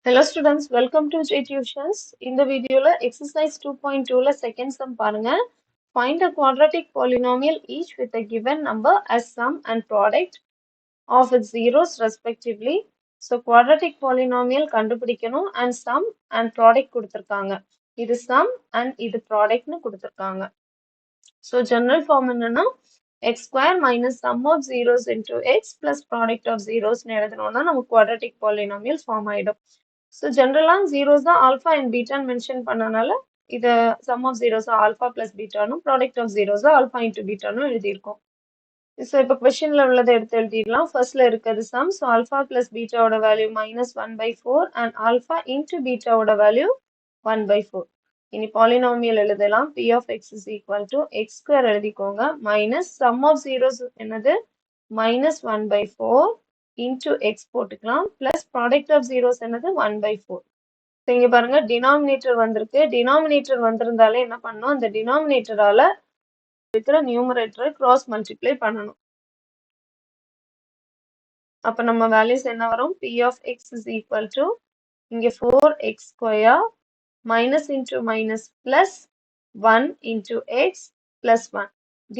Hello students, welcome to J Tuitions. இந்த வீடியோல exercise 2.2ல second sum பாருங்க. Find a quadratic polynomial each with a given number as sum and product of its zeros respectively. So quadratic polynomial கண்டுபிடிக்கணும் and sum and product கொடுத்திருக்காங்க. இது sum and இது productனு கொடுத்திருக்காங்க. So general form என்னன்னா x square minus sum of zeros into x plus product of zeros எழுதணும்னா நமக்கு quadratic polynomial form ஆயிடும். So general zeros தான் alpha and beta mention பண்ணனால இத sum of zeros alpha plus beta னும் product of zeros alpha into beta னும் எழுதியிருக்கோம். So இப்ப questionல உள்ளதை எடுத்து எழுதிடலாம். Firstல இருக்கிறது sum. So alpha plus beta ஓட value minus 1/4 and alpha into beta ஓட value 1/4. இனி polynomial எழுதலாம். P of x is equal to x square எழுதிக்கோங்க minus sum of zeros என்னது minus 1/4 into x போட்டுக்கலாம் plus product of zeros என்னது 1/4. So இங்க பாருங்க denominator வந்திருக்கு. denominator வந்திருந்தாலே என்ன பண்ணணும், அந்த denominatorஆல இருக்கிற numerator cross multiply பண்ணணும். அப்ப நம்ம values என்ன வரும், P of x is equal to இங்க 4x square minus into minus plus 1 into x plus 1.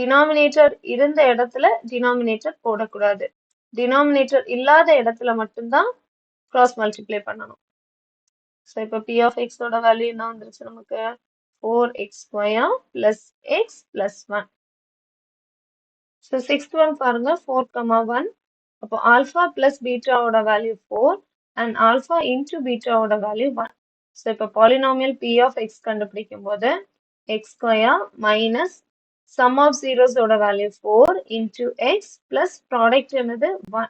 denominator இருந்த இடத்துல denominator போடக்கூடாது. denominator இல்லாத இடத்துல மட்டும்தான் cross multiply பண்ணணும். So இப்போ P of x ஓட value என்ன வந்துருச்சு நமக்கு 4x square plus x plus 1. So sixth one பாருங்க 4, 1. அப்போ alpha plus beta ஓட value 4 and alpha into beta ஓட value 1. So இப்போ polynomial P of x கண்டுபிடிக்கும் போது x square minus sum of zeros ஓட value 4 into x plus product என்னது 1.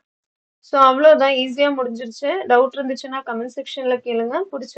So அவ்வளவுதான், ஈஸியா முடிஞ்சிருச்சு. டவுட் இருந்துச்சுன்னா கமெண்ட் செக்ஷன்ல கேளுங்க.